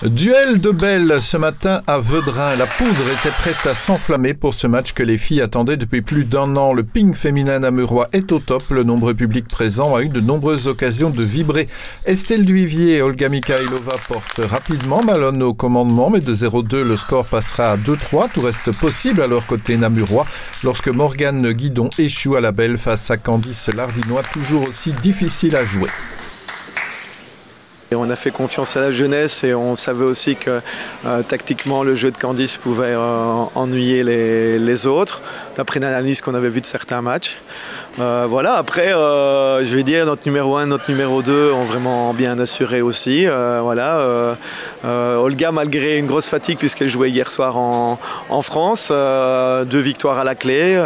Duel de belles ce matin à Vedrin. La poudre était prête à s'enflammer pour ce match que les filles attendaient depuis plus d'1 an. Le ping féminin namurois est au top. Le nombreux public présent a eu de nombreuses occasions de vibrer. Estelle Duivier et Olga Mikhailova portent rapidement Malone au commandement, mais de 0-2, le score passera à 2-3. Tout reste possible à leur côté namurois lorsque Morgane Guidon échoue à la belle face à Candice Lardinois, toujours aussi difficile à jouer. Et on a fait confiance à la jeunesse et on savait aussi que tactiquement le jeu de Candice pouvait ennuyer les autres, d'après l'analyse qu'on avait vue de certains matchs. Voilà, après, je vais dire, notre numéro 1, notre numéro 2 ont vraiment bien assuré aussi. Voilà, Olga, malgré une grosse fatigue puisqu'elle jouait hier soir en France, 2 victoires à la clé,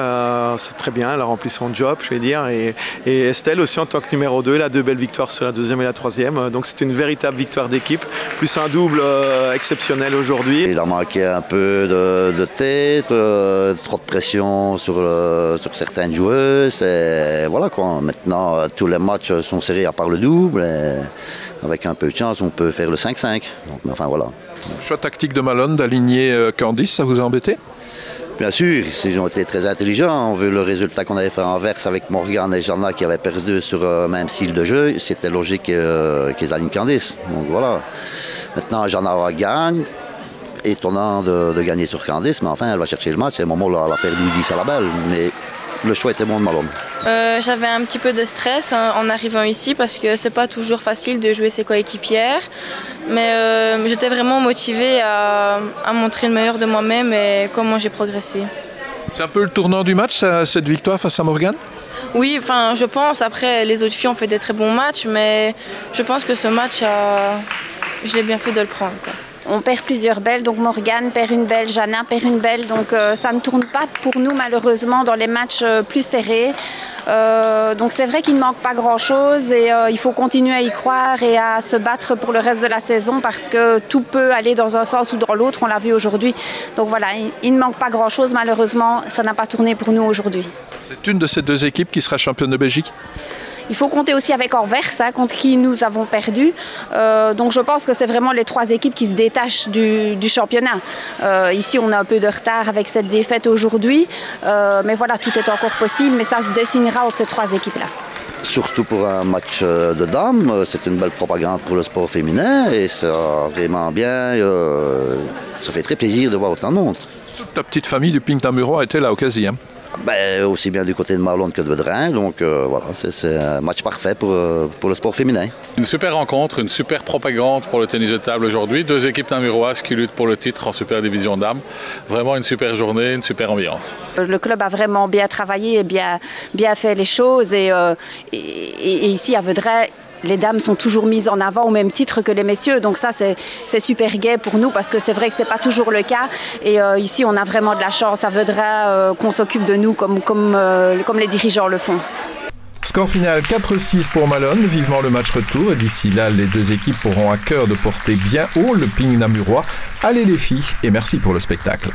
c'est très bien, elle a rempli son job, je vais dire. Et Estelle aussi en tant que numéro 2, elle a 2 belles victoires sur la 2e et la 3e, donc c'est une véritable victoire d'équipe, plus un double exceptionnel aujourd'hui. Il a manqué un peu de tête, trop de pression sur certaines joueuses. Et voilà quoi, maintenant tous les matchs sont serrés à part le double. Et avec un peu de chance, on peut faire le 5-5. Donc, enfin voilà. Choix tactique de Malone d'aligner Candice, ça vous a embêté ? Bien sûr, ils ont été très intelligents. On veut le résultat qu'on avait fait en Anvers avec Morgane et Jana qui avaient perdu sur le même style de jeu. C'était logique qu'ils alignent Candice. Donc voilà. Maintenant, Jana gagne. Étonnant de gagner sur Candice, mais enfin, elle va chercher le match. C'est le moment où elle a perdu 10 à la balle. Mais le choix était bon de Malone. J'avais un petit peu de stress en arrivant ici parce que c'est pas toujours facile de jouer ses coéquipières. Mais j'étais vraiment motivée à montrer le meilleur de moi-même et comment j'ai progressé. C'est un peu le tournant du match, cette victoire face à Morgane ? Oui, enfin, je pense. Après, les autres filles ont fait des très bons matchs, mais je pense que ce match, je l'ai bien fait de le prendre, quoi. On perd plusieurs belles, donc Morgane perd une belle, Jana perd une belle, donc ça ne tourne pas pour nous malheureusement dans les matchs plus serrés. Donc c'est vrai qu'il ne manque pas grand-chose et il faut continuer à y croire et à se battre pour le reste de la saison parce que tout peut aller dans un sens ou dans l'autre, on l'a vu aujourd'hui. Donc voilà, il ne manque pas grand-chose malheureusement, ça n'a pas tourné pour nous aujourd'hui. C'est une de ces 2 équipes qui sera championne de Belgique ? Il faut compter aussi avec Anvers, contre qui nous avons perdu. Donc je pense que c'est vraiment les 3 équipes qui se détachent du championnat. Ici, on a un peu de retard avec cette défaite aujourd'hui. Mais voilà, tout est encore possible. Mais ça se dessinera entre ces 3 équipes-là. Surtout pour un match de dames, c'est une belle propagande pour le sport féminin. Et ça vraiment bien. Ça fait très plaisir de voir autant de monde. Toute ta petite famille du ping namurois était là au quasi, hein. Ben, aussi bien du côté de Malone que de Vedrin, donc voilà, c'est un match parfait pour le sport féminin. Une super rencontre, une super propagande pour le tennis de table aujourd'hui. 2 équipes namuroises qui luttent pour le titre en super division dames. Vraiment une super journée, une super ambiance. Le club a vraiment bien travaillé et bien fait les choses et ici à Vedrin, les dames sont toujours mises en avant au même titre que les messieurs. Donc ça, c'est super gai pour nous parce que c'est vrai que ce n'est pas toujours le cas. Et ici, on a vraiment de la chance à Vedrin qu'on s'occupe de nous comme les dirigeants le font. Score final 4-6 pour Malone. Vivement le match retour. Et d'ici là, les 2 équipes auront à cœur de porter bien haut le ping namurois. Allez les filles et merci pour le spectacle.